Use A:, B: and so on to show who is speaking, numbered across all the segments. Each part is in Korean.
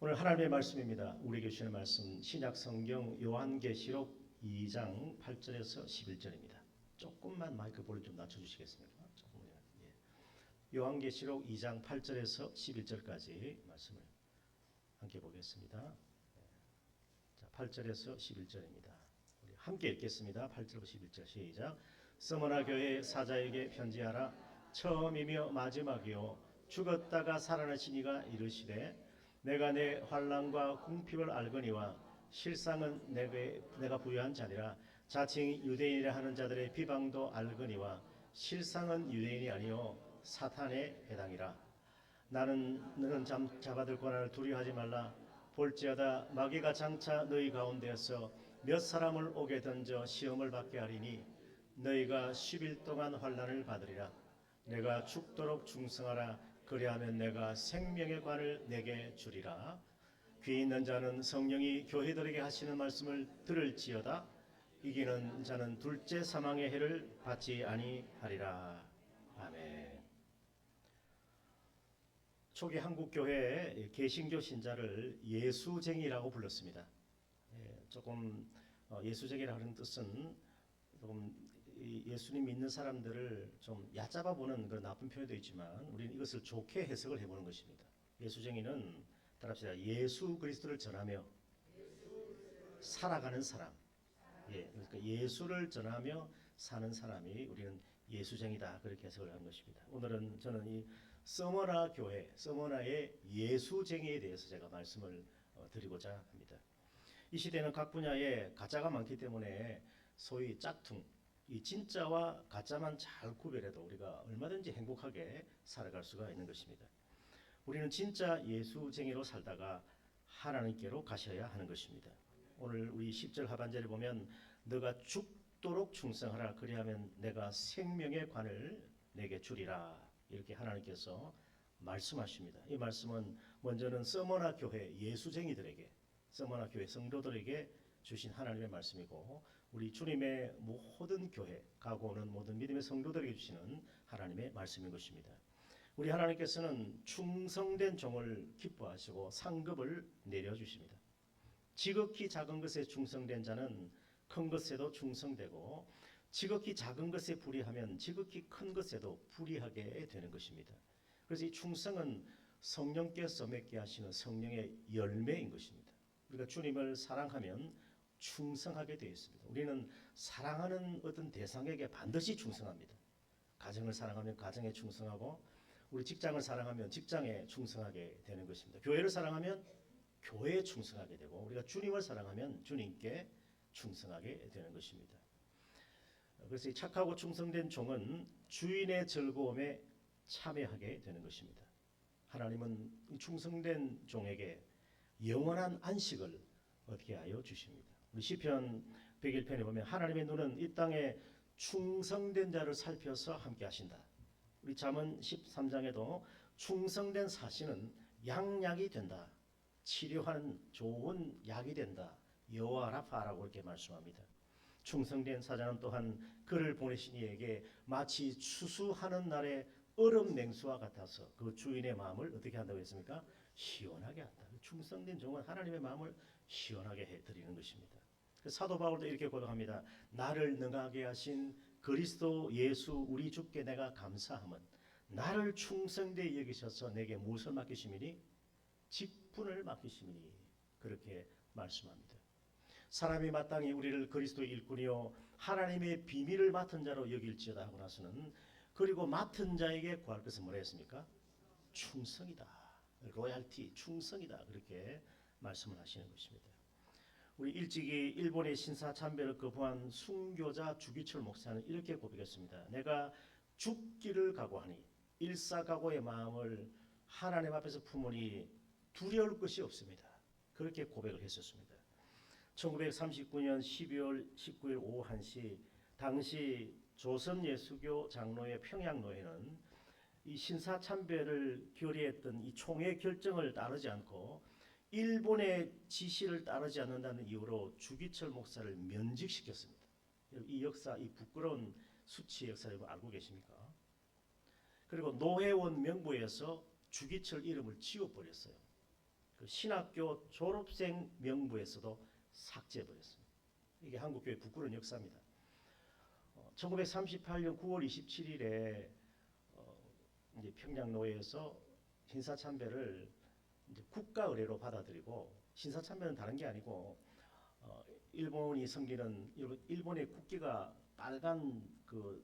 A: 오늘 하나님의 말씀입니다. 우리에게 주시는 말씀 신약 성경 요한계시록 2장 8절에서 11절입니다. 조금만 마이크 볼륨 좀 낮춰주시겠습니까? 조금만요. 예. 요한계시록 2장 8절에서 11절까지 말씀을 함께 보겠습니다. 자, 8절에서 11절입니다. 우리 함께 읽겠습니다. 8절부터 11절 시작. 서머나 교회 사자에게 편지하라. 처음이며 마지막이요 죽었다가 살아나신 이가 이르시되 내가 내 환난과 궁핍을 알거니와 실상은 내가 부유한 자니라. 자칭 유대인이라 하는 자들의 비방도 알거니와 실상은 유대인이 아니요 사탄의 해당이라. 너는 잡아들 고난을 두려워하지 말라. 볼지어다 마귀가 장차 너희 가운데에서 몇 사람을 오게 던져 시험을 받게 하리니 너희가 10일 동안 환난을 받으리라. 내가 죽도록 충성하라. 그리하면 내가 생명의 관을 내게 주리라. 귀 있는 자는 성령이 교회들에게 하시는 말씀을 들을지어다. 이기는 자는 둘째 사망의 해를 받지 아니하리라. 아멘. 초기 한국 교회의 개신교 신자를 예수쟁이라고 불렀습니다. 조금 예수쟁이라는 뜻은 조금 예수님 믿는 사람들을 좀 얕잡아 보는 그런 나쁜 표현도 있지만 우리는 이것을 좋게 해석을 해보는 것입니다. 예수쟁이는 따라합시다. 예수 그리스도를 전하며 살아가는 사람. 그러니까 예수를 전하며 사는 사람이 우리는 예수쟁이다 그렇게 해석을 한 것입니다. 오늘은 저는 이 서머나 교회, 서머나의 예수쟁이에 대해서 제가 말씀을 드리고자 합니다. 이 시대는 각 분야에 가짜가 많기 때문에 소위 짝퉁, 이 진짜와 가짜만 잘 구별해도 우리가 얼마든지 행복하게 살아갈 수가 있는 것입니다. 우리는 진짜 예수쟁이로 살다가 하나님께로 가셔야 하는 것입니다. 오늘 우리 10절 하반절에 보면 너가 죽도록 충성하라. 그리하면 내가 생명의 관을 내게 주리라. 이렇게 하나님께서 말씀하십니다. 이 말씀은 먼저는 서머나 교회 예수쟁이들에게, 서머나 교회 성도들에게 주신 하나님의 말씀이고 우리 주님의 모든 교회 가고 오는 모든 믿음의 성도들에게 주시는 하나님의 말씀인 것입니다. 우리 하나님께서는 충성된 종을 기뻐하시고 상급을 내려주십니다. 지극히 작은 것에 충성된 자는 큰 것에도 충성되고 지극히 작은 것에 불의하면 지극히 큰 것에도 불의하게 되는 것입니다. 그래서 이 충성은 성령께서 맺게 하시는 성령의 열매인 것입니다. 우리가 주님을 사랑하면 충성하게 되어 있습니다. 우리는 사랑하는 어떤 대상에게 반드시 충성합니다. 가정을 사랑하면 가정에 충성하고 우리 직장을 사랑하면 직장에 충성하게 되는 것입니다. 교회를 사랑하면 교회에 충성하게 되고 우리가 주님을 사랑하면 주님께 충성하게 되는 것입니다. 그래서 이 착하고 충성된 종은 주인의 즐거움에 참여하게 되는 것입니다. 하나님은 이 충성된 종에게 영원한 안식을 어떻게 하여 주십니다. 우리 시편 101편에 보면 하나님의 눈은 이 땅에 충성된 자를 살펴서 함께 하신다. 우리 잠언 13장에도 충성된 사신은 양약이 된다. 치료하는 좋은 약이 된다. 여호와 라파라고 이렇게 말씀합니다. 충성된 사자는 또한 그를 보내신 이에게 마치 추수하는 날의 얼음 냉수와 같아서 그 주인의 마음을 어떻게 한다고 했습니까? 시원하게 한다. 충성된 종은 하나님의 마음을 시원하게 해드리는 것입니다. 사도 바울도 이렇게 고백합니다. 나를 능하게 하신 그리스도 예수 우리 주께 내가 감사함은 나를 충성되이 여기셔서 내게 무엇을 맡기심이니? 직분을 맡기심이니. 그렇게 말씀합니다. 사람이 마땅히 우리를 그리스도의 일꾼이요 하나님의 비밀을 맡은 자로 여길지어다 하고 나서는 그리고 맡은 자에게 구할 것은 뭐라 했습니까? 충성이다. 로얄티, 충성이다. 그렇게 말씀을 하시는 것입니다. 우리 일찍이 일본의 신사참배를 거부한 순교자 주기철 목사는 이렇게 고백했습니다. 내가 죽기를 각오하니 일사각오의 마음을 하나님 앞에서 품으니 두려울 것이 없습니다. 그렇게 고백을 했었습니다. 1939년 12월 19일 오후 1시 당시 조선예수교 장로회 평양노회는 이 신사참배를 결의했던 이 총회 결정을 따르지 않고 일본의 지시를 따르지 않는다는 이유로 주기철 목사를 면직시켰습니다. 이 역사, 이 부끄러운 수치 역사를 알고 계십니까? 그리고 노회원 명부에서 주기철 이름을 지워버렸어요. 그 신학교 졸업생 명부에서도 삭제해버렸습니다. 이게 한국교회 부끄러운 역사입니다. 1938년 9월 27일에 이제 평양노예에서 신사참배를 이제 국가 의례로 받아들이고, 신사참배는 다른 게 아니고 일본이 섬기는 일본의 국기가 빨간 그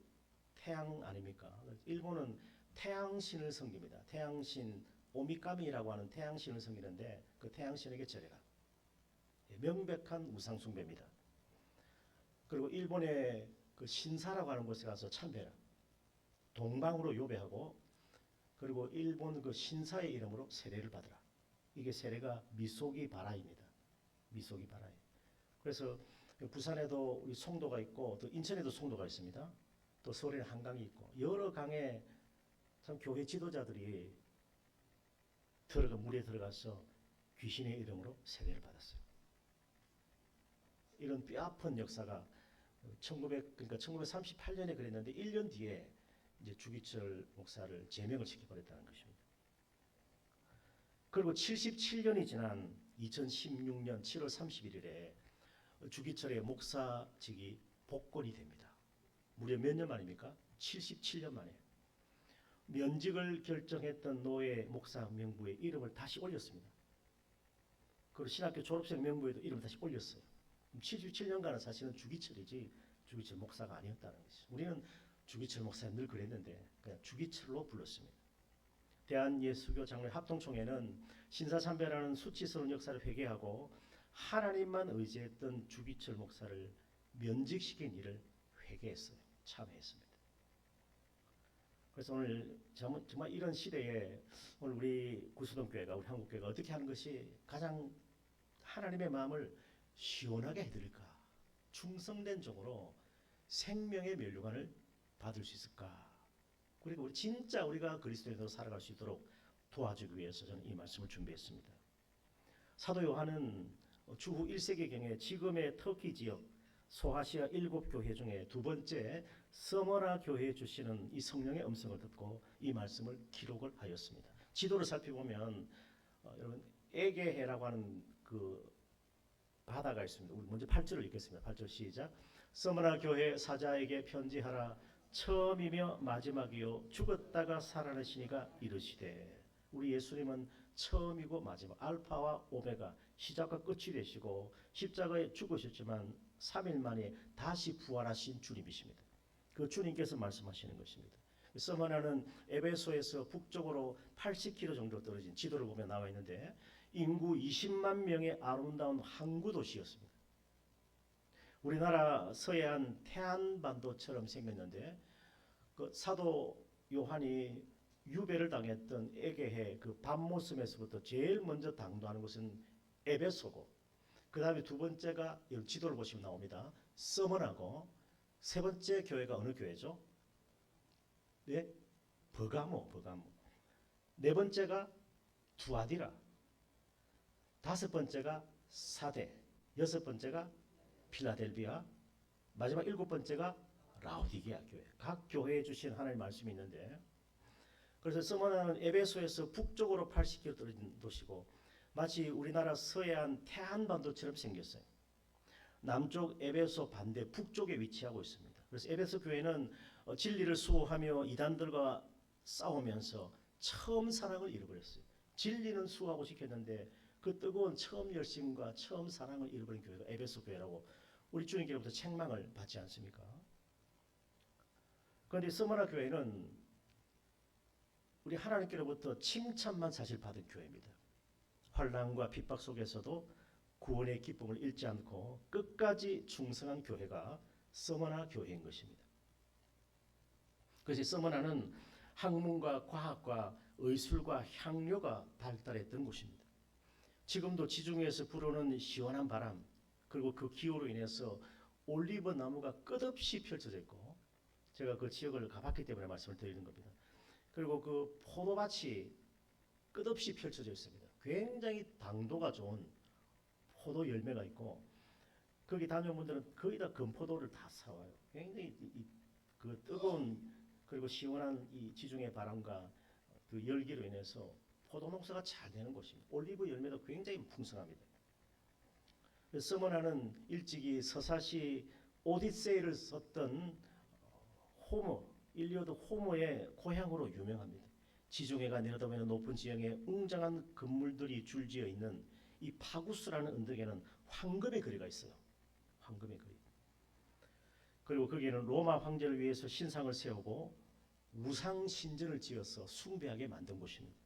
A: 태양 아닙니까? 일본은 태양신을 섬깁니다. 태양신 오미카미라고 하는 태양신을 섬기는데 그 태양신에게 절해라. 명백한 우상 숭배입니다. 그리고 일본의 그 신사라고 하는 곳에 가서 참배라. 동방으로 요배하고, 그리고 일본 그 신사의 이름으로 세례를 받으라. 이게 세례가 미소기 바라입니다. 미소기 바라이. 그래서 부산에도 우리 송도가 있고, 또 인천에도 송도가 있습니다. 또 서울에는 한강이 있고, 여러 강에 참 교회 지도자들이 물에 들어가서 귀신의 이름으로 세례를 받았어요. 이런 뼈아픈 역사가 그러니까 1938년에 그랬는데 1년 뒤에 이제 주기철 목사를 제명을 시켜버렸다는 것입니다. 그리고 77년이 지난 2016년 7월 31일에 주기철의 목사직이 복권이 됩니다. 무려 몇 년 만입니까? 77년 만에. 면직을 결정했던 노예 목사 명부에 이름을 다시 올렸습니다. 그리고 신학교 졸업생 명부에도 이름을 다시 올렸어요. 77년간은 사실은 주기철이지 주기철 목사가 아니었다는 것이죠. 우리는 주기철 목사 늘 그랬는데 그냥 주기철로 불렀습니다. 대한예수교 장로회 합동총회는 신사참배라는 수치스러운 역사를 회개하고 하나님만 의지했던 주기철 목사를 면직시킨 일을 회개했어요. 참회했습니다. 그래서 오늘 정말 이런 시대에 오늘 우리 구수동교회가, 우리 한국교회가 어떻게 하는 것이 가장 하나님의 마음을 시원하게 해드릴까? 충성된 종으로 생명의 면류관을 받을 수 있을까? 그리고 진짜 우리가 그리스도인으로 살아갈 수 있도록 도와주기 위해서 저는 이 말씀을 준비했습니다. 사도 요한은 주후 1세기경에 지금의 터키 지역 소아시아 7교회 중에 두 번째 스머나 교회에 주시는 이 성령의 음성을 듣고 이 말씀을 기록을 하였습니다. 지도를 살펴보면 여러분 에게해라고 하는 그 바다가 있습니다. 우리 먼저 8절을 읽겠습니다. 8절 시작. 스머나 교회 사자에게 편지하라. 처음이며 마지막이요 죽었다가 살아나시니가 이르시되. 우리 예수님은 처음이고 마지막, 알파와 오메가, 시작과 끝이 되시고 십자가에 죽으셨지만 3일 만에 다시 부활하신 주님이십니다. 그 주님께서 말씀하시는 것입니다. 스머나는 에베소에서 북쪽으로 80km 정도 떨어진, 지도를 보면 나와 있는데 인구 20만 명의 아름다운 항구 도시였습니다. 우리나라 서해안 태안반도처럼 생겼는데 그 사도 요한이 유배를 당했던 에게해 그 밤모섬에서부터 제일 먼저 당도하는 곳은 에베소고, 그 다음에 두 번째가 여기 지도를 보시면 나옵니다. 스머나고, 세 번째 교회가 어느 교회죠? 네, 버가모. 네 번째가 두아디라, 다섯 번째가 사대, 여섯 번째가 필라델비아, 마지막 일곱 번째가 라오디게아 교회. 각 교회에 주신 하나님의 말씀이 있는데, 그래서 스머나는 에베소에서 북쪽으로 80km 떨어진 도시고 마치 우리나라 서해안 태안반도처럼 생겼어요. 남쪽 에베소 반대 북쪽에 위치하고 있습니다. 그래서 에베소 교회는 진리를 수호하며 이단들과 싸우면서 처음 사랑을 잃어버렸어요. 진리는 수호하고 지켰는데 그 뜨거운 처음 열심과 처음 사랑을 잃어버린 교회가 에베소 교회라고 우리 주님께로부터 책망을 받지 않습니까? 그런데 스머나 교회는 우리 하나님께로부터 칭찬만 사실 받은 교회입니다. 환난과 핍박 속에서도 구원의 기쁨을 잃지 않고 끝까지 충성한 교회가 스머나 교회인 것입니다. 그래서 스머나는 학문과 과학과 의술과 향료가 발달했던 곳입니다. 지금도 지중해에서 불어오는 시원한 바람, 그리고 그 기후로 인해서 올리브 나무가 끝없이 펼쳐져 있고, 제가 그 지역을 가봤기 때문에 말씀을 드리는 겁니다. 그리고 그 포도밭이 끝없이 펼쳐져 있습니다. 굉장히 당도가 좋은 포도 열매가 있고, 거기 다녀온 분들은 거의 다 금포도를 다 사와요. 굉장히 그 뜨거운 그리고 시원한 이 지중해 바람과 그 열기로 인해서 포도 농사가 잘 되는 곳입니다. 올리브 열매도 굉장히 풍성합니다. 서머나는 일찍이 서사시 오디세이를 썼던 호머, 일리어드 호머의 고향으로 유명합니다. 지중해가 내려다보는 높은 지형에 웅장한 건물들이 줄지어 있는 이 파구스라는 언덕에는 황금의 거리가 있어요. 황금의 거리. 그리고 거기에는 로마 황제를 위해서 신상을 세우고 우상 신전을 지어서 숭배하게 만든 곳입니다.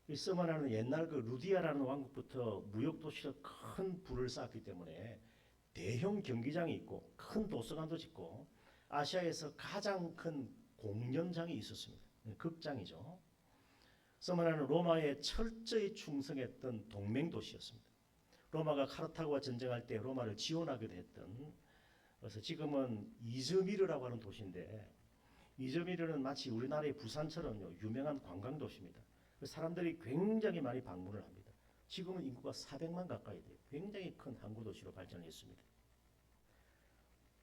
A: 이 서머나는 옛날 그 루디아라는 왕국부터 무역 도시로 큰 부를 쌓았기 때문에 대형 경기장이 있고 큰 도서관도 짓고 아시아에서 가장 큰 공연장이 있었습니다. 극장이죠. 서머나는 로마에 철저히 충성했던 동맹 도시였습니다. 로마가 카르타고와 전쟁할 때 로마를 지원하기도 했던, 그래서 지금은 이즈미르라고 하는 도시인데, 이즈미르는 마치 우리나라의 부산처럼 유명한 관광 도시입니다. 사람들이 굉장히 많이 방문을 합니다. 지금은 인구가 400만 가까이 돼요. 굉장히 큰 항구 도시로 발전했습니다.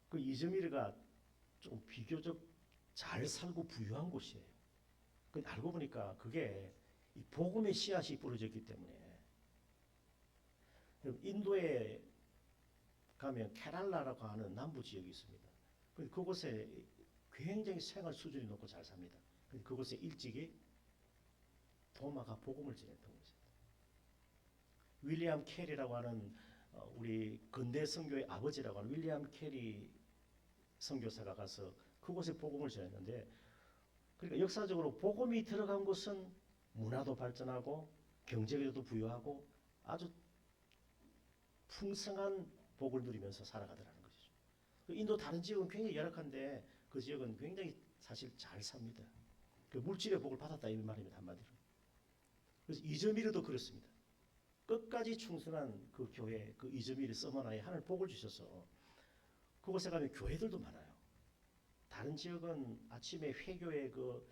A: 그 이즈미르가 좀 비교적 잘 살고 부유한 곳이에요. 알고 보니까 그게 이 복음의 씨앗이 뿌려졌기 때문에. 인도에 가면 케랄라라고 하는 남부 지역이 있습니다. 그곳에 굉장히 생활 수준이 높고 잘 삽니다. 그곳에 일찍이 도마가 복음을 전했던 것입니다. 윌리엄 캐리라고 하는 우리 근대 선교의 아버지라고 하는 윌리엄 캐리 선교사가 가서 그곳에 복음을 전했는데, 그러니까 역사적으로 복음이 들어간 곳은 문화도 발전하고 경제적으로도 부유하고 아주 풍성한 복을 누리면서 살아가더라는 것이죠. 인도 다른 지역은 굉장히 열악한데 그 지역은 굉장히 사실 잘 삽니다. 그 물질의 복을 받았다 이 말입니다, 한마디로. 그래서 이즈미르도 그렇습니다. 끝까지 충성한 그 교회, 그 이즈미르 서머나에 하나님 복을 주셔서 그곳에 가면 교회들도 많아요. 다른 지역은 아침에 회교의 그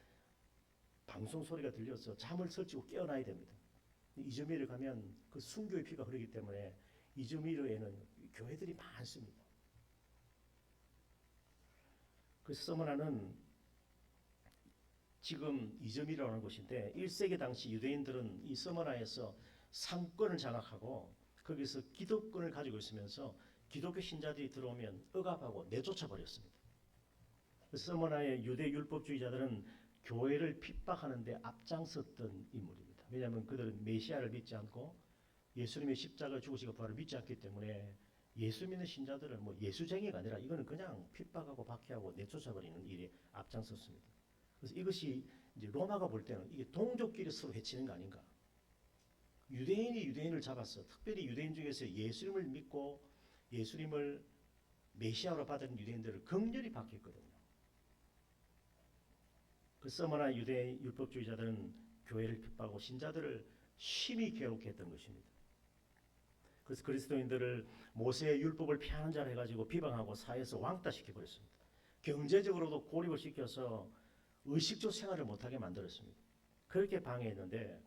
A: 방송 소리가 들려서 잠을 설치고 깨어나야 됩니다. 이즈미르 가면 그 순교의 피가 흐르기 때문에 이즈미르에는 교회들이 많습니다. 그래서 서머나는 지금 이즈미르라는 곳인데 1세기 당시 유대인들은 이 서머나에서 상권을 장악하고 거기서 기득권을 가지고 있으면서 기독교 신자들이 들어오면 억압하고 내쫓아 버렸습니다. 서머나의 유대 율법주의자들은 교회를 핍박하는데 앞장섰던 인물입니다. 왜냐하면 그들은 메시아를 믿지 않고 예수님의 십자가 죽으시고 부활을 믿지 않기 때문에 예수 믿는 신자들은 뭐 예수쟁이가 아니라 이거는 그냥 핍박하고 박해하고 내쫓아버리는 일에 앞장섰습니다. 그래서 이것이 이제 로마가 볼 때는 이게 동족끼리 서로 해치는 거 아닌가. 유대인이 유대인을 잡았어. 특별히 유대인 중에서 예수님을 믿고 예수님을 메시아로 받은 유대인들을 극렬히 박했거든요. 그 서머나 유대 율법주의자들은 교회를 핍박하고 신자들을 심히 괴롭게 했던 것입니다. 그래서 그리스도인들을 모세의 율법을 폐하는 자라 해가지고 비방하고 사회에서 왕따시켜 버렸습니다. 경제적으로도 고립을 시켜서 의식주 생활을 못하게 만들었습니다. 그렇게 방해했는데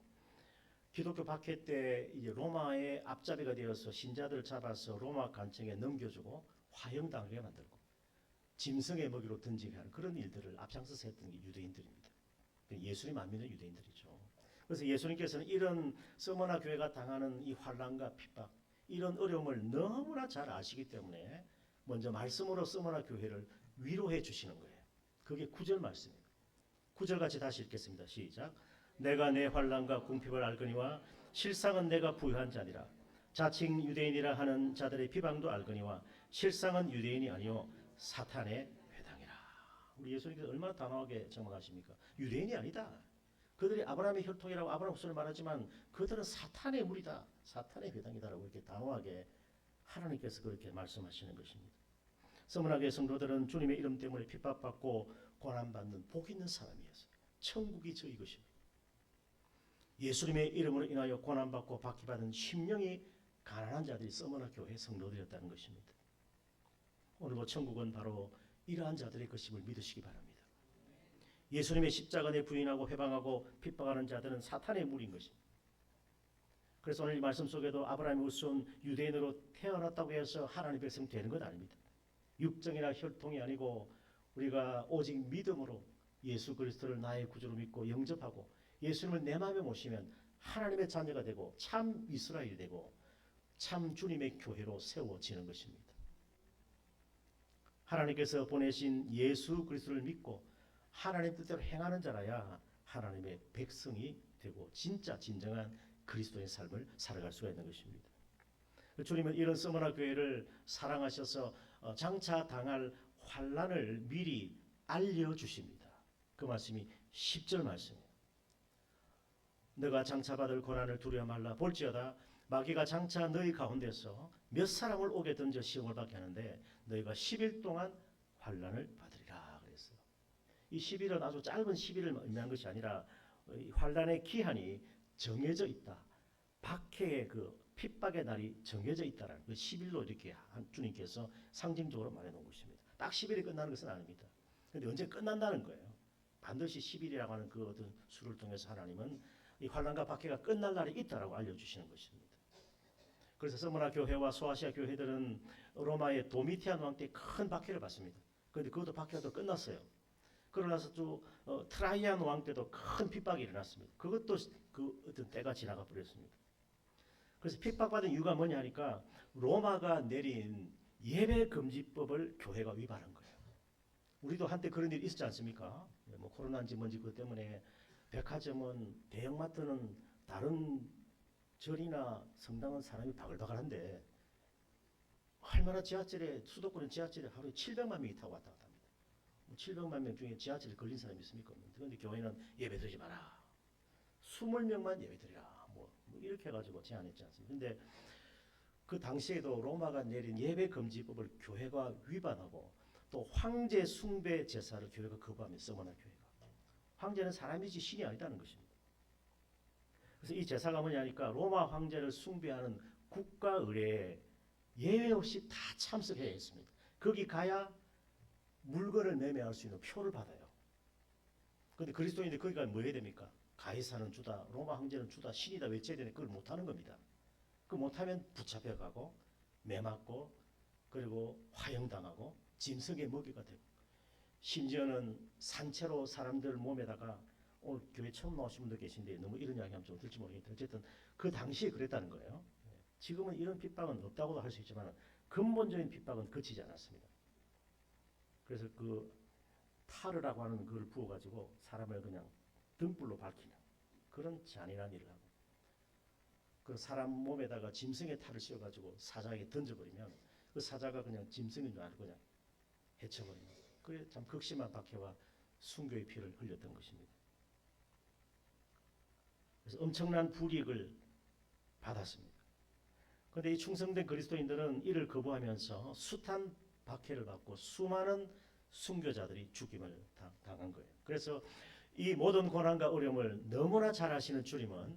A: 기독교 박해 때 이제 로마의 앞잡이가 되어서 신자들을 잡아서 로마 관청에 넘겨주고 화형당하게 만들고 짐승의 먹이로 던지게 하는 그런 일들을 앞장서서 했던 게 유대인들입니다. 예수님 안 믿는 유대인들이죠. 그래서 예수님께서는 이런 서머나 교회가 당하는 이 환난과 핍박, 이런 어려움을 너무나 잘 아시기 때문에 먼저 말씀으로 서머나 교회를 위로해 주시는 거예요. 그게 9절 말씀입니다. 9절 같이 다시 읽겠습니다. 시작. 내가 내 환난과 궁핍을 알거니와 실상은 내가 부유한 자니라. 자칭 유대인이라 하는 자들의 비방도 알거니와 실상은 유대인이 아니요 사탄의 회당이라. 우리 예수님께서 얼마나 단호하게 정언하십니까? 유대인이 아니다. 그들이 아브라함의 혈통이라고 아브라함 후손을 말하지만 그들은 사탄의 무리다. 사탄의 회당이다라고 이렇게 단호하게 하나님께서 그렇게 말씀하시는 것입니다. 서문학의 성도들은 주님의 이름 때문에 핍박받고 고난받는 복 있는 사람이었어요. 천국이 저희 것입니다. 예수님의 이름으로 인하여 고난받고 박해받은 심령이 가난한 자들이 서문학 교회 성도들이었다는 것입니다. 오늘도 천국은 바로 이러한 자들의 것임을 믿으시기 바랍니다. 예수님의 십자가에 부인하고 회방하고 핍박하는 자들은 사탄의 무리인 것입니다. 그래서 오늘 이 말씀 속에도 아브라함의 후손 유대인으로 태어났다고 해서 하나님의 백성 되는 건 아닙니다. 육정이나 혈통이 아니고 우리가 오직 믿음으로 예수 그리스도를 나의 구주로 믿고 영접하고 예수님을 내 마음에 모시면 하나님의 자녀가 되고 참 이스라엘이 되고 참 주님의 교회로 세워지는 것입니다. 하나님께서 보내신 예수 그리스도를 믿고 하나님 뜻대로 행하는 자라야 하나님의 백성이 되고 진짜 진정한 그리스도의 삶을 살아갈 수가 있는 것입니다. 주님은 이런 서머나 교회를 사랑하셔서 장차 당할 환난을 미리 알려주십니다. 그 말씀이 10절 말씀이에요. 너가 장차 받을 고난을 두려워 말라. 볼지어다 마귀가 장차 너희 가운데서 몇 사람을 오게 던져 시험을 받게 하는데 너희가 10일 동안 환난을 받으리라 그랬어요. 이 10일은 아주 짧은 10일을 의미한 것이 아니라 환난의 기한이 정해져 있다. 박해의 그 핍박의 날이 정해져 있다라는 그 10일로 이렇게 주님께서 상징적으로 말해놓은 것입니다. 딱 10일이 끝나는 것은 아닙니다. 그런데 언제 끝난다는 거예요. 반드시 10일이라고 하는 그 어떤 수를 통해서 하나님은 이 환난과 박해가 끝날 날이 있다라고 알려주시는 것입니다. 그래서 서머나 교회와 소아시아 교회들은 로마의 도미티안 왕 때 큰 박해를 받습니다. 그런데 그것도 박해가 또 끝났어요. 그러나서 또 트라이안 왕 때도 큰 핍박이 일어났습니다. 그것도 그 어떤 때가 지나가 버렸습니다. 그래서 핍박받은 이유가 뭐냐 하니까 로마가 내린 예배 금지법을 교회가 위반한 거예요. 우리도 한때 그런 일이 있었지 않습니까? 뭐 코로나인지 뭔지 그것 때문에 백화점은 대형마트는 다른 절이나 성당은 사람이 바글바글한데 얼마나 지하철에 수도권은 지하철에 하루에 700만 명이 타고 왔다 갔다 합니다. 700만 명 중에 지하철에 걸린 사람이 있습니까? 그런데 교회는 예배 드리지 마라. 20명만 예배 드리라. 뭐 이렇게 해가지고 제안했지 않습니까? 근데 그 당시에도 로마가 내린 예배 금지법을 교회가 위반하고 또 황제 숭배 제사를 교회가 거부하며 서머나 교회가 황제는 사람이지 신이 아니다는 것입니다. 그래서 이 제사가 뭐냐니까 로마 황제를 숭배하는 국가 의례에 예외 없이 다 참석해야 했습니다. 거기 가야 물건을 매매할 수 있는 표를 받아요. 그런데 그리스도인들 거기 가면 뭐 해야 됩니까? 가이사는 주다, 로마 황제는 주다, 신이다 외쳐야 되는데 그걸 못하는 겁니다. 그 못하면 붙잡혀가고 매맞고 그리고 화형당하고 짐승의 먹이가 되고 심지어는 산채로 사람들 몸에다가 오늘 교회 처음 나오신 분들 계신데 너무 이런 이야기하면 좀 들지 모르겠는데 어쨌든 그 당시에 그랬다는 거예요. 지금은 이런 핍박은 없다고도 할 수 있지만 근본적인 핍박은 그치지 않았습니다. 그래서 그 타르라고 하는 그걸 부어가지고 사람을 그냥 등불로 밝히는 그런 잔인한 일을 하고 그 사람 몸에다가 짐승의 탈을 씌워가지고 사자에게 던져버리면 그 사자가 그냥 짐승인 줄 알고 그냥 해쳐버립니다. 그게 참 극심한 박해와 순교의 피를 흘렸던 것입니다. 그래서 엄청난 불이익을 받았습니다. 그런데 이 충성된 그리스도인들은 이를 거부하면서 숱한 박해를 받고 수많은 순교자들이 죽임을 당한 거예요. 그래서 이 모든 고난과 어려움을 너무나 잘 아시는 주님은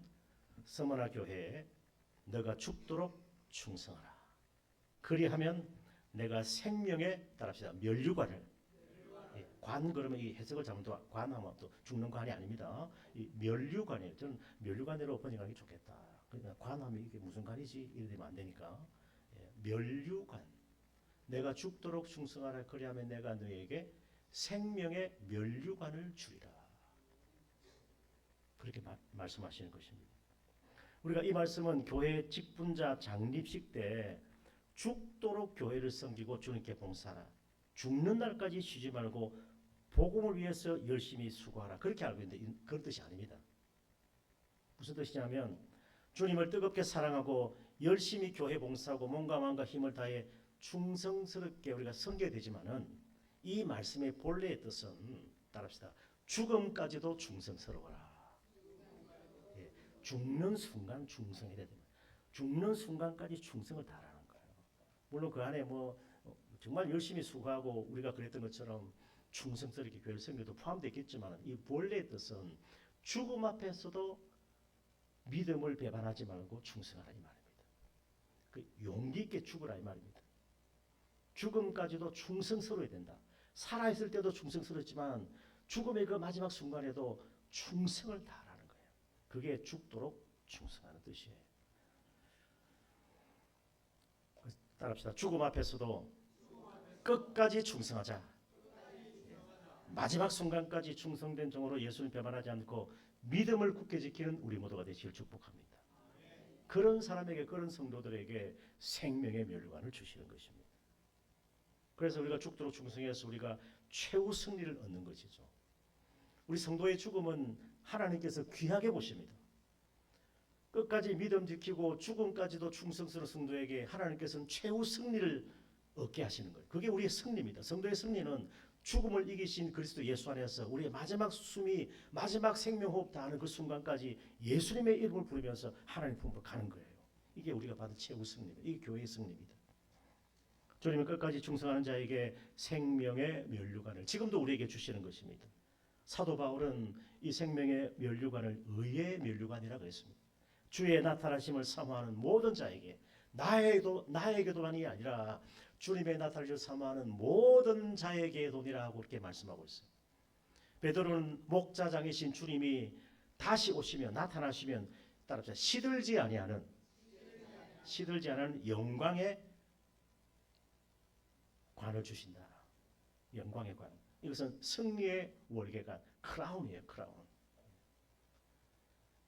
A: 서머나 교회에 너가 죽도록 충성하라. 그리하면 내가 생명에 따릅시다. 면류관을 관 그러면 이 해석을 잘못하면 관하면 또 죽는 관이 아닙니다. 이 면류관이에요. 저는 면류관으로 번역하는 게 좋겠다. 그러니까 관하면 이게 무슨 관이지 이래 되면 안 되니까 면류관. 내가 죽도록 충성하라. 그리하면 내가 너에게 생명의 면류관을 주리라. 그렇게 말씀하시는 것입니다. 우리가 이 말씀은 교회 직분자 장립식 때 죽도록 교회를 섬기고 주님께 봉사하라. 죽는 날까지 쉬지 말고 복음을 위해서 열심히 수고하라. 그렇게 알고 있는데 그런 뜻이 아닙니다. 무슨 뜻이냐면 주님을 뜨겁게 사랑하고 열심히 교회 봉사하고 몸과 마음과 힘을 다해 충성스럽게 우리가 섬겨야 되지만은 이 말씀의 본래의 뜻은 따라합시다. 죽음까지도 충성스러워라. 예, 죽는 순간 충성해야 됩니다. 죽는 순간까지 충성을 다하라는 거예요. 물론 그 안에 뭐 정말 열심히 수고하고 우리가 그랬던 것처럼 충성스럽게 교회를 섬겨도 포함되어 있겠지만 이 본래의 뜻은 죽음 앞에서도 믿음을 배반하지 말고 충성하라 이 말입니다. 그 용기 있게 죽으라 이 말입니다. 죽음까지도 충성스러워야 된다. 살아있을 때도 충성스럽지만 죽음의 그 마지막 순간에도 충성을 다하라는 거예요. 그게 죽도록 충성하는 뜻이에요. 따라합시다. 죽음 앞에서도 끝까지 충성하자. 마지막 순간까지 충성된 종으로 예수를 배반하지 않고 믿음을 굳게 지키는 우리 모두가 되시길 축복합니다. 그런 사람에게, 그런 성도들에게 생명의 면류관을 주시는 것입니다. 그래서 우리가 죽도록 충성해서 우리가 최후 승리를 얻는 것이죠. 우리 성도의 죽음은 하나님께서 귀하게 보십니다. 끝까지 믿음 지키고 죽음까지도 충성스러운 성도에게 하나님께서는 최후 승리를 얻게 하시는 거예요. 그게 우리의 승리입니다. 성도의 승리는 죽음을 이기신 그리스도 예수 안에서 우리의 마지막 숨이, 마지막 생명호흡 다하는 그 순간까지 예수님의 이름을 부르면서 하나님 품으로 가는 거예요. 이게 우리가 받은 최후 승리입니다. 이게 교회의 승리입니다. 주님은 끝까지 충성하는 자에게 생명의 면류관을 지금도 우리에게 주시는 것입니다. 사도 바울은 이 생명의 면류관을 의의 면류관이라고 했습니다. 주의 나타나심을 사모하는 모든 자에게, 나에게도만이 아니라 주님의 나타나심을 사모하는 모든 자에게도니라고 그렇게 말씀하고 있어요. 베드로는 목자장이신 주님이 다시 오시면, 나타나시면 따라합시다. 시들지 아니하는 영광의 관을 주신다. 영광의 관. 이것은 승리의 월계관, 크라운이에요. 크라운.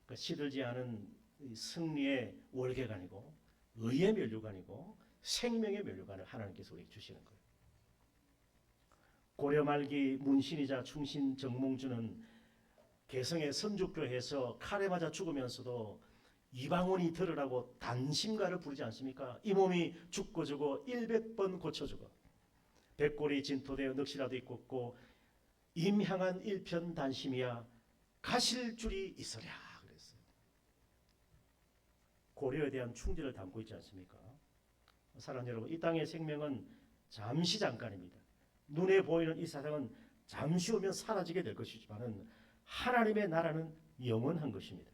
A: 그러니까 시들지 않은 승리의 월계관이고, 의의 면류관이고, 생명의 면류관을 하나님께서 우리에게 주시는 거예요. 고려 말기 문신이자 충신 정몽주는 개성의 선주교회에서 칼에 맞아 죽으면서도 이방원이 들으라고 단심가를 부르지 않습니까? 이 몸이 죽고 죽어 100번 고쳐 죽어. 백골이 진토되어 넋이라도 있고 임향한 일편 단심이야 가실 줄이 있으랴 그랬어요. 고려에 대한 충지를 담고 있지 않습니까? 사랑하는 여러분, 이 땅의 생명은 잠시 잠깐입니다. 눈에 보이는 이 세상은 잠시 오면 사라지게 될 것이지만 하나님의 나라는 영원한 것입니다.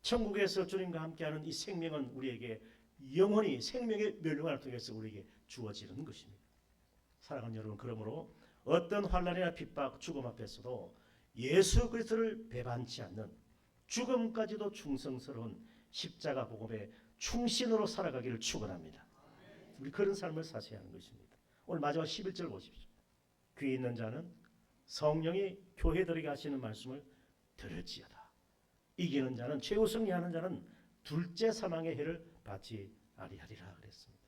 A: 천국에서 주님과 함께하는 이 생명은 우리에게 영원히 생명의 면류관을 통해서 우리에게 주어지는 것입니다. 사랑하는 여러분, 그러므로 어떤 환난이나 핍박, 죽음 앞에서도 예수 그리스도를 배반치 않는 죽음까지도 충성스러운 십자가 복음의 충신으로 살아가기를 축원합니다. 우리 그런 삶을 사셔야 하는 것입니다. 오늘 마지막 11절 보십시오. 귀 있는 자는 성령이 교회들에게 하시는 말씀을 들을지어다. 이기는 자는, 최후 승리하는 자는 둘째 사망의 해를 받지 아니하리라 그랬습니다.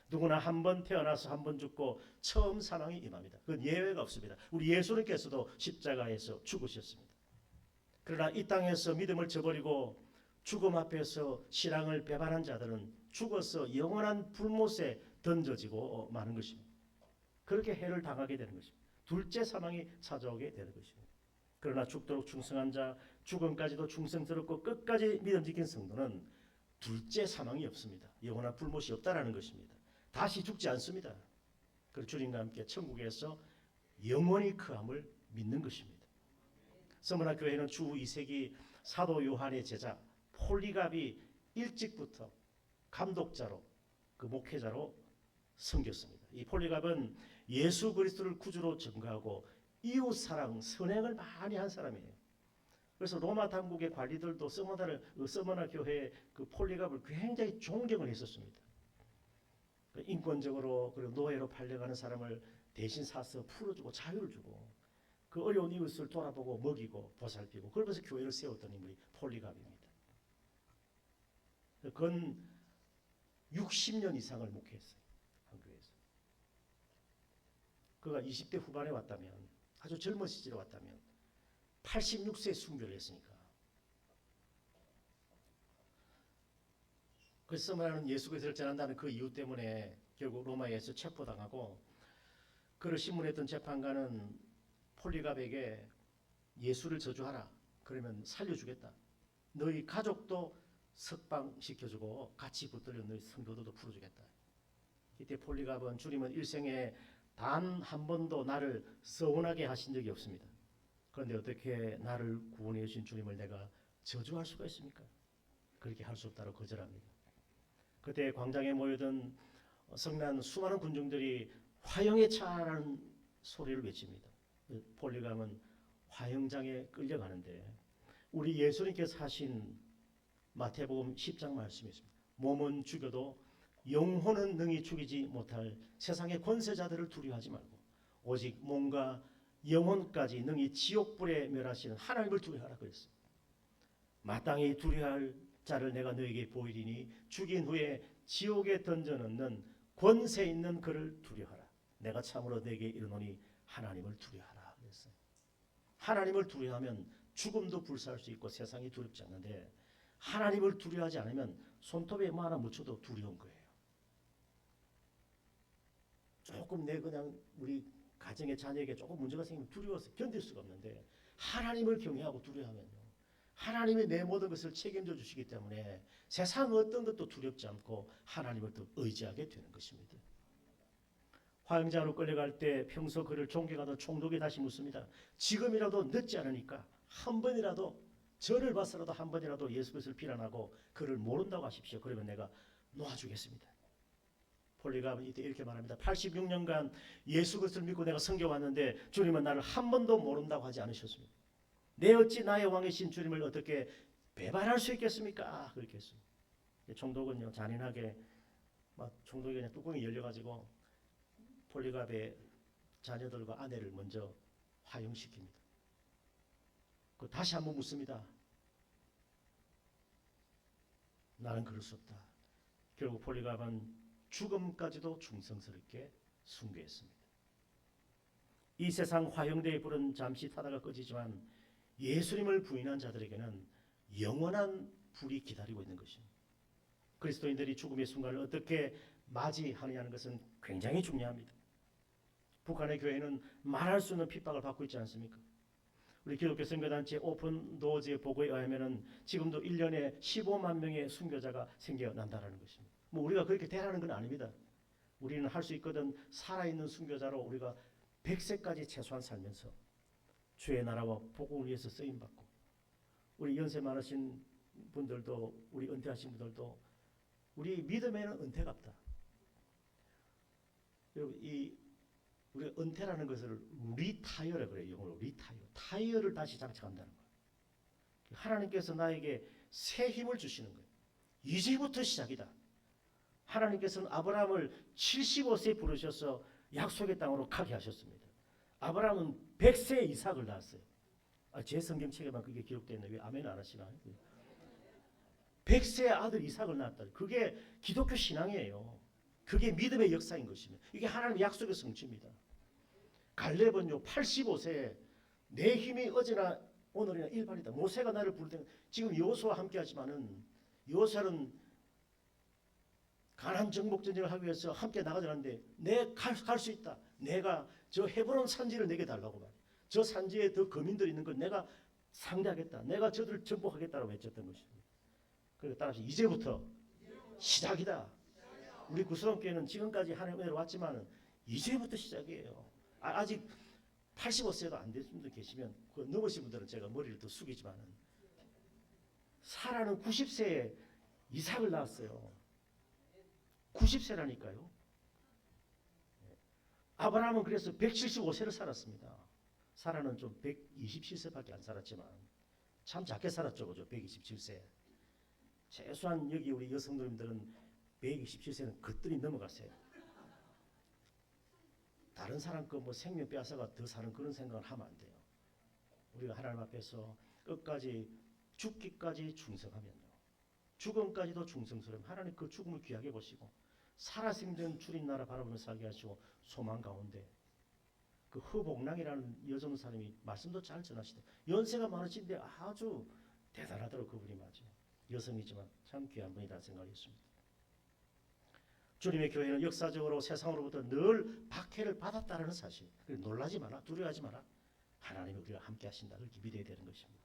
A: 누구나 한 번 태어나서 한 번 죽고 처음 사망이 임합니다. 그건 예외가 없습니다. 우리 예수님께서도 십자가에서 죽으셨습니다. 그러나 이 땅에서 믿음을 저버리고 죽음 앞에서 신앙을 배반한 자들은 죽어서 영원한 불못에 던져지고 마는 것입니다. 그렇게 해를 당하게 되는 것입니다. 둘째 사망이 찾아오게 되는 것입니다. 그러나 죽도록 충성한 자, 죽음까지도 충성스럽고 끝까지 믿음 지킨 성도는 둘째 사망이 없습니다. 영원한 불못이 없다라는 것입니다. 다시 죽지 않습니다. 그리고 주님과 함께 천국에서 영원히 그함을 믿는 것입니다. 서머나 교회는 주 2세기 사도 요한의 제자 폴리갑이 일찍부터 감독자로, 그 목회자로 섬겼습니다. 이 폴리갑은 예수 그리스도를 구주로 증거하고 이웃 사랑, 선행을 많이 한 사람이에요. 그래서 로마 당국의 관리들도 서머나 교회의 그 폴리갑을 굉장히 존경을 했었습니다. 인권적으로 그리고 노예로 팔려가는 사람을 대신 사서 풀어주고 자유를 주고 그 어려운 이웃을 돌아보고 먹이고 보살피고 그러면서 교회를 세웠던 인물이 폴리갑입니다. 건 60년 이상을 목회했어요. 한 교회에서. 그가 20대 후반에 왔다면, 아주 젊은 시절에 왔다면 86세에 순교를 했으니까. 그래서 말하는 예수 그리스도를 전한다는 그 이유 때문에 결국 로마에서 체포당하고, 그를 신문했던 재판관은 폴리갑에게 예수를 저주하라. 그러면 살려주겠다. 너희 가족도 석방시켜주고 같이 붙들려 너희 성도들도 풀어주겠다. 이때 폴리갑은 주님은 일생에 단 한 번도 나를 서운하게 하신 적이 없습니다. 그런데 어떻게 나를 구원해 주신 주님을 내가 저주할 수가 있습니까? 그렇게 할 수 없다고 거절합니다. 그때 광장에 모여든 성난 수많은 군중들이 화형에 차라는 소리를 외칩니다. 폴리갑은 화형장에 끌려가는데 우리 예수님께서 하신 마태복음 10장 말씀이 있습니다. 몸은 죽여도 영혼은 능히 죽이지 못할 세상의 권세자들을 두려워하지 말고 오직 몸과 영혼까지 능히 지옥불에 멸하시는 하나님을 두려워하라 그랬어요. 마땅히 두려워할 자를 내가 너에게 보이리니 죽인 후에 지옥에 던져넣는 권세 있는 그를 두려워하라. 내가 참으로 너에게 이르노니 하나님을 두려워하라 그랬어요. 하나님을 두려워하면 죽음도 불사할 수 있고 세상이 두렵지 않는데 하나님을 두려워하지 않으면 손톱에 뭐 하나 묻혀도 두려운 거예요. 조금 내 그냥 우리 가정의 자녀에게 조금 문제가 생기면 두려워서 견딜 수가 없는데 하나님을 경외하고 두려워하면요, 하나님이 내 모든 것을 책임져 주시기 때문에 세상 어떤 것도 두렵지 않고 하나님을 또 의지하게 되는 것입니다. 화형장으로 끌려갈 때 평소 그를 존경하던 총독이 다시 묻습니다. 지금이라도 늦지 않으니까 한 번이라도 저를 봐서라도 한 번이라도 예수 그리스도를 비난하고 그를 모른다고 하십시오. 그러면 내가 놓아주겠습니다. 폴리가 이때 이렇게 말합니다. 86년간 예수 그리스도를 믿고 내가 선교 왔는데 주님은 나를 한 번도 모른다고 하지 않으셨습니다. 내 어찌 나의 왕이신 주님을 어떻게 배반할 수 있겠습니까? 그렇게 했습니다. 총독은요, 잔인하게 총독이 그냥 뚜껑이 열려가지고 폴리갑의 자녀들과 아내를 먼저 화형시킵니다. 다시 한번 묻습니다. 나는 그럴 수 없다. 결국 폴리갑은 죽음까지도 충성스럽게 순교했습니다. 이 세상 화형대의 불은 잠시 타다가 꺼지지만 예수님을 부인한 자들에게는 영원한 불이 기다리고 있는 것입니다. 그리스도인들이 죽음의 순간을 어떻게 맞이하느냐는 것은 굉장히 중요합니다. 북한의 교회는 말할 수 없는 핍박을 받고 있지 않습니까? 우리 기독교 선교단체 오픈 도어즈의 보고에 의하면 지금도 1년에 15만 명의 순교자가 생겨난다는 것입니다. 뭐 우리가 그렇게 되라는 건 아닙니다. 우리는 할 수 있거든. 살아있는 순교자로 우리가 100세까지 최소한 살면서 주의 나라와 복음을 위해서 쓰임받고, 우리 연세 많으신 분들도, 우리 은퇴하신 분들도 우리 믿음에는 은퇴가 없다. 여러분, 우리가 은퇴라는 것을 리타이어라 그래요. 영어로 리타이어. 타이어를 다시 장착한다는 거예요. 하나님께서 나에게 새 힘을 주시는 거예요. 이제부터 시작이다. 하나님께서는 아브라함을 75세에 부르셔서 약속의 땅으로 가게 하셨습니다. 아브라함은 100세에 이삭을 낳았어요. 제 성경책에만 그게 기록되어 있는데 왜 아멘 안 하시나? 100세의 아들 이삭을 낳았다. 그게 기독교 신앙이에요. 그게 믿음의 역사인 것입니다. 이게 하나님의 약속의 성취입니다. 갈렙은요 85세에 내 힘이 어제나 오늘이나 일반이다. 모세가 나를 부를 때 지금 여호수아와 함께 하지만은 여호수아는 가나안 정복 전쟁을 하기 위해서 함께 나가자는데 내 갈 수 있다. 내가 저 헤브론 산지를 내게 달라고 말이야. 저 산지에 더 거민들이 있는 걸 내가 상대하겠다. 내가 저들을 정복하겠다라고 외쳤던 것입니다. 그리고 따라서 이제부터 시작이다. 우리 구수원교회는 지금까지 하나님의 은혜로 왔지만은 이제부터 시작이에요. 아직 85세도 안 되신 분들 계시면 그 넘으신 분들은 제가 머리를 더 숙이지만은 사라는 90세에 이삭을 낳았어요. 90세라니까요. 아브라함은 그래서 175세를 살았습니다. 사라는 좀 127세밖에 안 살았지만 참 작게 살았죠. 그죠? 127세. 최소한 여기 우리 여성들은 127세는 거뜬히 넘어갔어요. 다른 사람 거 뭐 생명 빼앗아가 더 사는 그런 생각을 하면 안 돼요. 우리가 하나님 앞에서 끝까지 죽기까지 충성하면요, 죽음까지도 충성스러우면 하나님 그 죽음을 귀하게 보시고 살아생전 주님 나라 바라보며 살게 하시고 소망 가운데 그 허복랑이라는 여정 사람이 말씀도 잘 전하시다. 연세가 많으신데 아주 대단하더라고. 그분이 맞아요. 여성이지만 참 귀한 분이다 생각했습니다. 주님의 교회는 역사적으로 세상으로부터 늘 박해를 받았다는 사실. 놀라지 마라. 두려워하지 마라. 하나님이 우리와 함께 하신다. 그렇게 믿어야 되는 것입니다.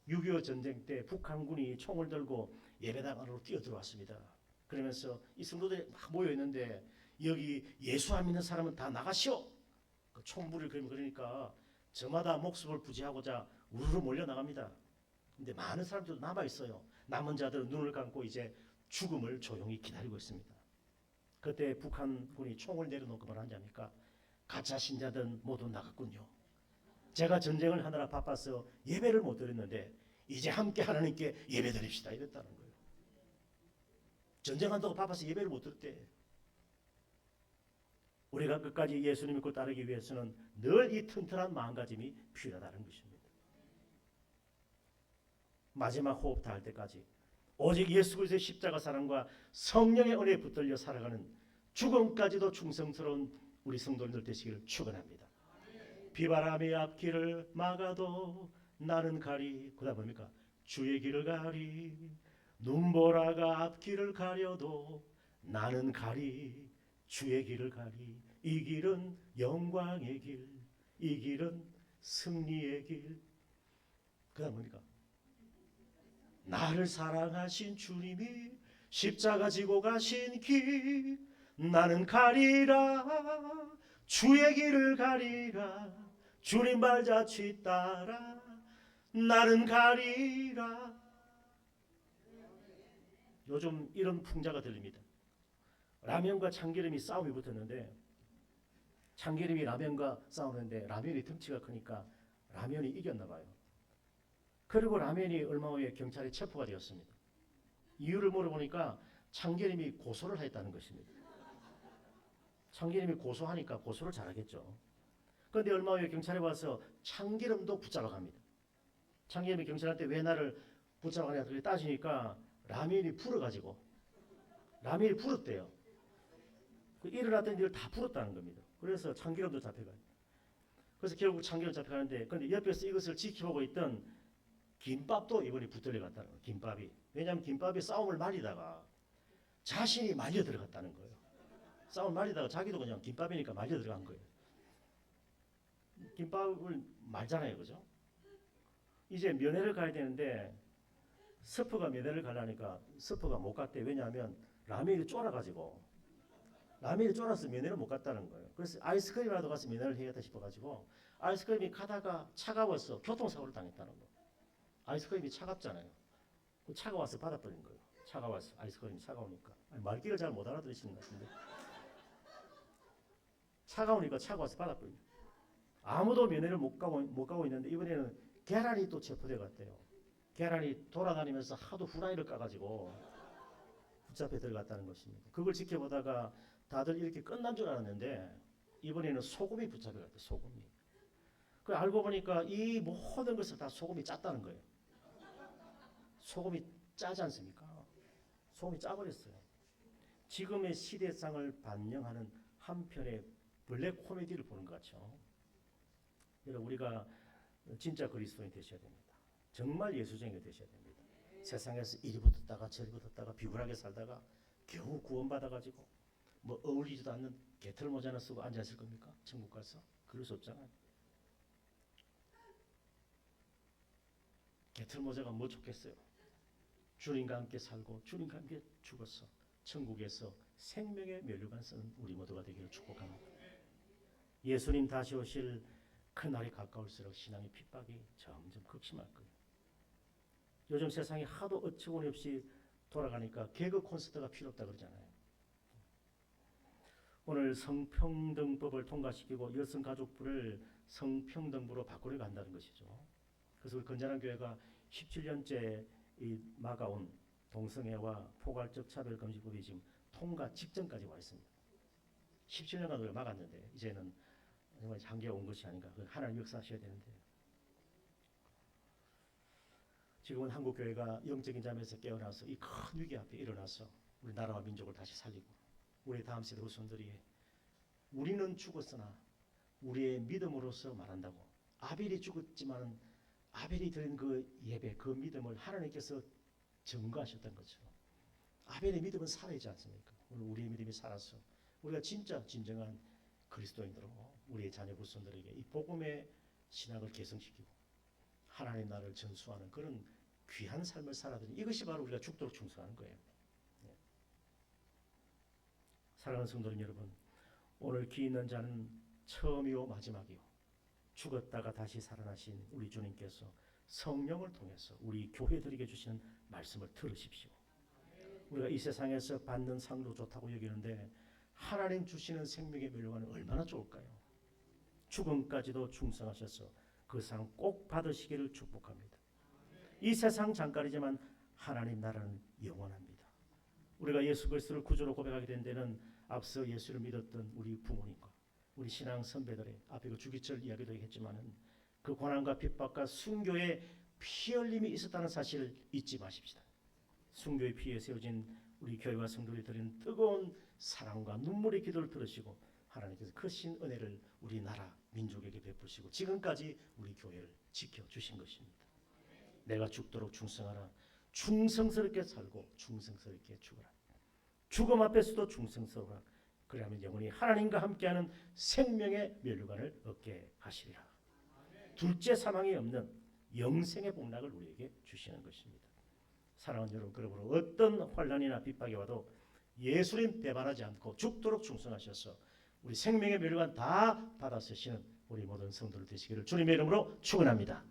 A: 6.25 전쟁 때 북한군이 총을 들고 예배당 안으로 뛰어들어왔습니다. 그러면서 이 성도들이 막 모여있는데 여기 예수 안 믿는 사람은 다 나가시오. 그 총불을 그러니까 저마다 목숨을 부지하고자 우르르 몰려나갑니다. 근데 많은 사람들도 남아있어요. 남은 자들은 눈을 감고 이제 죽음을 조용히 기다리고 있습니다. 그때 북한군이 총을 내려놓고 뭘 하냐니까 가짜 신자들은 모두 나갔군요. 제가 전쟁을 하느라 바빠서 예배를 못 드렸는데 이제 함께 하나님께 예배 드립시다 이랬다는 거예요. 전쟁한다고 바빠서 예배를 못 드렸대. 우리가 끝까지 예수님 믿고 따르기 위해서는 늘 이 튼튼한 마음가짐이 필요하다는 것입니다. 마지막 호흡 다할 때까지 오직 예수 그리스도의 십자가 사랑과 성령의 은혜에 붙들려 살아가는 죽음까지도 충성스러운 우리 성도님들 되시기를 축원합니다. 비바람이 앞길을 막아도 나는 가리. 그다음 뭡니까? 주의 길을 가리. 눈보라가 앞길을 가려도 나는 가리. 주의 길을 가리. 이 길은 영광의 길. 이 길은 승리의 길. 그다음 뭡니까? 나를 사랑하신 주님이 십자가 지고 가신 길. 나는 가리라. 주의 길을 가리라. 주님 발자취 따라 나는 가리라. 요즘 이런 풍자가 들립니다. 라면과 참기름이 싸움이 붙었는데 참기름이 라면과 싸우는데 라면이 덩치가 크니까 라면이 이겼나 봐요. 그리고 라면이 얼마 후에 경찰에 체포가 되었습니다. 이유를 물어보니까 참기름이 고소를 했다는 것입니다. 참기름이 고소하니까 고소를 잘하겠죠. 그런데 얼마 후에 경찰에 와서 참기름도 붙잡아 갑니다. 참기름이 경찰한테 왜 나를 붙잡아 가냐 그렇게 따지니까 라면이 불어가지고 라면이 불었대요. 일어났던 일을 다 불었다는 겁니다. 그래서 참기름도 잡혀가요. 그래서 결국 참기름 잡혀가는데 그런데 옆에서 이것을 지켜보고 있던 김밥도 이번에 붙들려 갔다는 거예요. 김밥이. 왜냐하면 김밥이 싸움을 말리다가 자신이 말려 들어갔다는 거예요. 싸움을 말리다가 자기도 그냥 김밥이니까 말려 들어간 거예요. 김밥을 말잖아요, 그죠? 이제 면회를 가야 되는데 스프가 면회를 가려니까 스프가 못 갔대. 왜냐하면 라면이 쫄아가지고 라면이 쫄아서 면회를 못 갔다는 거예요. 그래서 아이스크림이라도 가서 면회를 해야겠다 싶어가지고 아이스크림이 가다가 차가워서 교통사고를 당했다는 거예요. 아이스크림이 차갑잖아요. 차가워서 받아버린 거예요. 차가워서 아이스크림이 차가우니까. 말귀를 잘 못 알아들으시는 것 같은데 차가우니까 차가워서 받아버린 거예요. 아무도 면회를 못 가고 있는데 이번에는 계란이 또 체포돼 갔대요. 계란이 돌아다니면서 하도 후라이를 까가지고 붙잡혀 들어갔다는 것입니다. 그걸 지켜보다가 다들 이렇게 끝난 줄 알았는데 이번에는 소금이 붙잡혀 갔대요. 소금이. 그 알고 보니까 이 모든 것을 다 소금이 짰다는 거예요. 소금이 짜지 않습니까? 소금이 짜버렸어요. 지금의 시대상을 반영하는 한편의 블랙 코미디를 보는 것 같죠. 여러분 우리가 진짜 그리스도인이 되셔야 됩니다. 정말 예수쟁이가 되셔야 됩니다. 세상에서 이리 붙었다가 저리 붙었다가 비굴하게 살다가 겨우 구원받아가지고 뭐 어울리지도 않는 개털 모자나 쓰고 앉아있을 겁니까? 천국 가서? 그럴 수 없잖아요. 개털 모자가 뭐 좋겠어요? 주님과 함께 살고 주님과 함께 죽었어 천국에서 생명의 면류관 쓰는 우리 모두가 되기를 축복합니다. 예수님 다시 오실 그날이 가까울수록 신앙의 핍박이 점점 극심할 거예요. 요즘 세상이 하도 어처구니 없이 돌아가니까 개그 콘서트가 필요 없다 그러잖아요. 오늘 성평등법을 통과시키고 여성가족부를 성평등부로 바꾸려고 한다는 것이죠. 그래서 우리 건전한 교회가 17년째 이 막아온 동성애와 포괄적 차별금지법이 지금 통과 직전까지 와 있습니다. 17년간 우리가 막았는데 이제는 정말 한계가 온 것이 아닌가. 하나님 역사하셔야 되는데 지금은 한국교회가 영적인 잠에서 깨어나서 이 큰 위기 앞에 일어나서 우리 나라와 민족을 다시 살리고 우리 다음 세대 후손들이 우리는 죽었으나 우리의 믿음으로서 말한다고 아벨이 죽었지만 아벨이 드린 그 예배 그 믿음을 하나님께서 증거하셨던 거죠. 아벨의 믿음은 살아있지 않습니까? 오늘 우리의 믿음이 살아서 우리가 진짜 진정한 그리스도인으로 우리의 자녀 후손들에게 이 복음의 신학을 계승시키고 하나님 나라를 전수하는 그런 귀한 삶을 살아드리는 이것이 바로 우리가 죽도록 충성하는 거예요. 네. 사랑하는 성도님 여러분, 오늘 귀 있는 자는 처음이요 마지막이요 죽었다가 다시 살아나신 우리 주님께서 성령을 통해서 우리 교회들에게 주시는 말씀을 들으십시오. 우리가 이 세상에서 받는 상도 좋다고 여기는데 하나님 주시는 생명의 멸류관은 얼마나 좋을까요? 죽음까지도 충성하셔서 그 상 꼭 받으시기를 축복합니다. 이 세상 잠깐이지만 하나님 나라는 영원합니다. 우리가 예수 그리스도를 구주로 고백하게 된 데는 앞서 예수를 믿었던 우리 부모님과 우리 신앙 선배들의 앞에 그 주기철 이야기도 했지만은 그 고난과 핍박과 순교의 피 흘림이 있었다는 사실을 잊지 마십시다. 순교의 피에 세워진 우리 교회와 성도들이 드리는 뜨거운 사랑과 눈물의 기도를 들으시고 하나님께서 크신 은혜를 우리 나라 민족에게 베푸시고 지금까지 우리 교회를 지켜주신 것입니다. 내가 죽도록 충성하라. 충성스럽게 살고 충성스럽게 죽어라. 죽음 앞에서도 충성스러워라. 그리하면 영원히 하나님과 함께하는 생명의 면류관을 얻게 하시리라. 둘째 사망이 없는 영생의 복락을 우리에게 주시는 것입니다. 사랑하는 여러분, 그러므로 어떤 환난이나 핍박이 와도 예수님 배반하지 않고 죽도록 충성하셔서 우리 생명의 면류관 다 받아 쓰시는 우리 모든 성도들 되시기를 주님의 이름으로 축원합니다.